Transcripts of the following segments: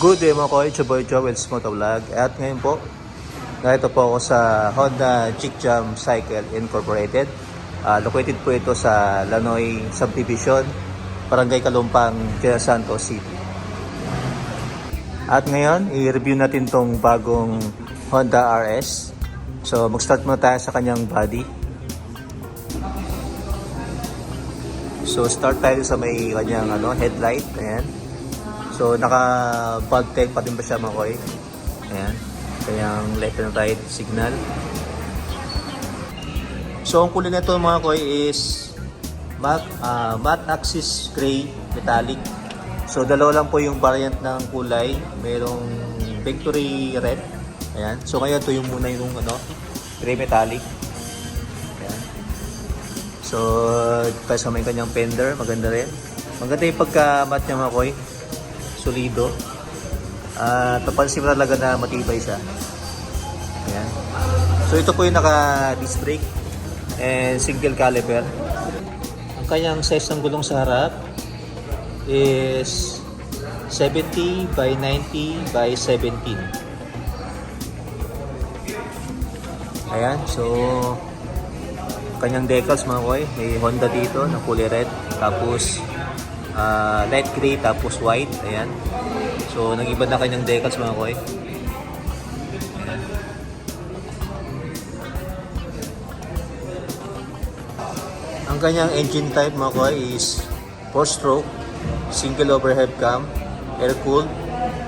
Good day mga koy, Chuboy Joel's Motovlog. At ngayon po, narito po ako sa Honda Jigjam Cycle Incorporated. Located po ito sa Lanoy Subdivision, Barangay Kalumpang, General Santos City. At ngayon, i-review natin tong bagong Honda RS. So mag-start muna tayo sa kanyang body. So start tayo sa may kanyang headlight. Ayan. So naka-bug tag pa din ba siya mga koy? Ayan. Kayang left and right signal. So ang kulay nito mga koy is matte axis gray metallic. So dalawa lang po yung variant ng kulay. Merong Victory red. Ayan. So ngayon ito yung muna yung gray metallic. Ayan. So tayo sa may kanyang fender, maganda rin. Maganda yung pagka-matte niya mga koy. Solido. Napansin mo talaga na matibay siya. Ayan. So ito po yung naka-disc brake and single caliper. Ang kanyang size ng gulong sa harap is 70 by 90 by 17. Ayan. So kanyang decals mga koy, may Honda dito na kulay red, tapos light gray, tapos white. Ayan. So nag-iba na kanyang decals mga koy. Ayan. Ang kanyang engine type mga koy is 4-stroke, single overhead cam, air-cooled.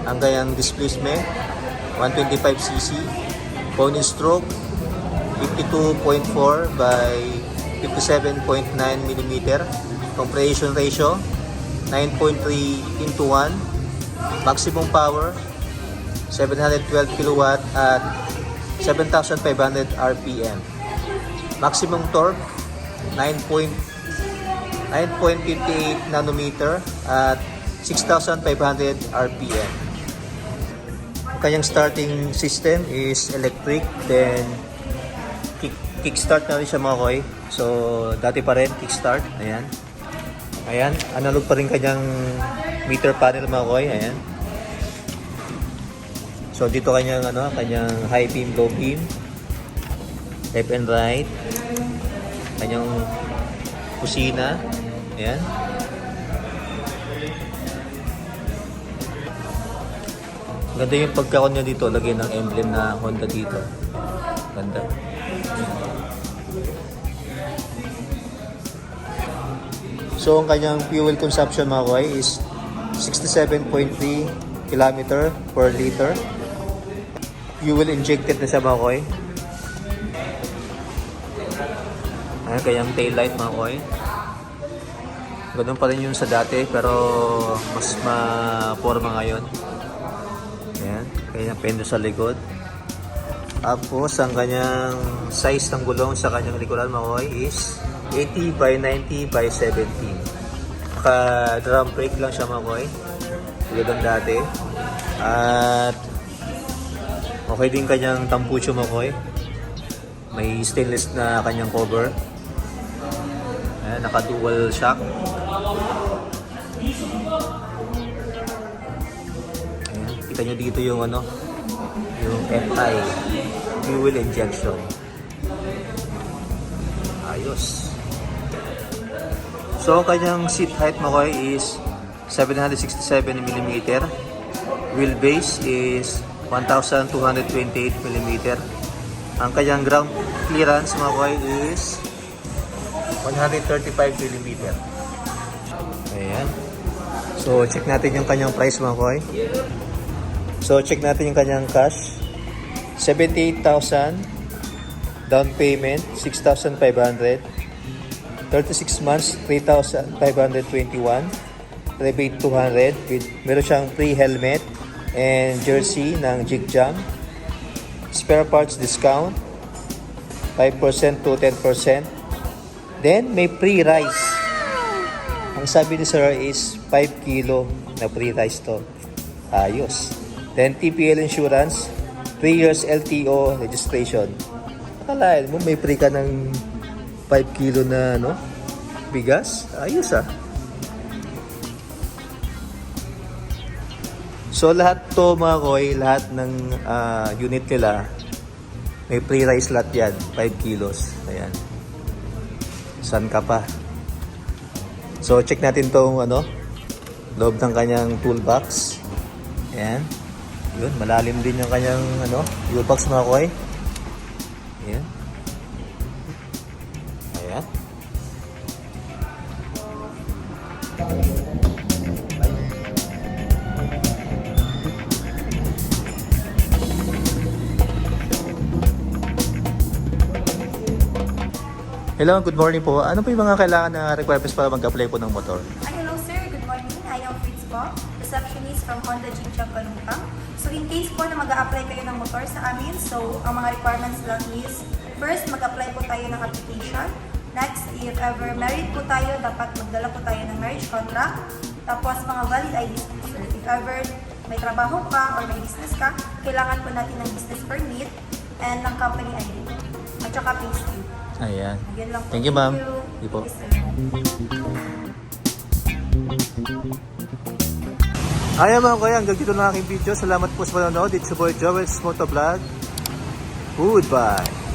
Ang kanyang displacement 125cc, cone stroke 52.4 by 57.9mm, compression ratio 9.3:1, maximum power 712 kW at 7,500 RPM, maximum torque 9.58 nanometer at 6,500 RPM. Ang kanyang starting system is electric, then kickstart na rin siya mga koy. So dati pa rin kickstart. Ayan. Ayan, analog pa rin kanyang meter panel mga koy. Ayan. So dito kanyang kanyang high beam, low beam, left and right. Kanyang kusina. Ayan. Ganda yung pagkakon niya dito, lagyan ng emblem na Honda dito. Ganda. So ang kanyang fuel consumption mga koy is 67.3 km per liter. Fuel injected na siya mga koy. Ayan kanyang tail light mga koy. Ganun pa rin yung sa dati pero mas ma-forma ngayon. Ayan, kanyang fender sa likod. Tapos ang kanyang size ng gulong sa kanyang likuran mga koy is 80 by 90 by 17. Naka-drum brake lang siya mga koy. Tulad ng dati. At okay din kanyang tampucho mga koy. May stainless na kanyang cover. Ayan, naka-dual shock. Ayan, kita nyo dito yung yung FI, fuel injection. Ayos. So, kanyang seat height mo koy is 767mm. Wheelbase is 1,228mm. Ang kanyang ground clearance mo koy is 135mm. Ayan. So, check natin yung kanyang price mo koy. So, check natin yung kanyang cash. 78,000. Down payment, 6,500. 36 months, 3,521. Rebate 200. Meron siyang free helmet and jersey ng Jigjam. Spare parts discount, 5% to 10%. Then, may free rice. Ang sabi ni sir is 5 kilo na free rice to. Ayos. Then, TPL insurance, 3 years LTO registration. Akalain mo, may free ka ng 5 kilo na bigas. Ayos ah. So lahat to mga koy, lahat ng unit nila, may pre-rice lot yan, 5 kilos. Ayan. San ka pa? So check natin tong loob ng kanyang toolbox. Ayan. Yun, malalim din yung kanyang toolbox mga koy. Ayan. Ayan. Hello, good morning po. Ano po yung mga kailangan na requirements para mag-apply po ng motor? Hello sir, good morning. I am Fritz po, receptionist from Honda Jinchang Kalumpang. So in case po na mag-a-apply kayo ng motor sa amin, so ang mga requirements lang is, first mag-apply po tayo ng application. Next, if ever married po tayo, dapat magdala po tayo ng marriage contract. Tapos mga valid IDs po sir. If ever may trabaho ka or may business ka, kailangan po natin ng business permit and ng company ID. At saka payslip. Ayan. Yan lang po. Thank you, ma'am. Thank you. Po. Yes, sir. Ayan mga kuya, hanggang dito na aking video. Salamat po sa panonood. It's your boy Joel's Motovlog. Goodbye!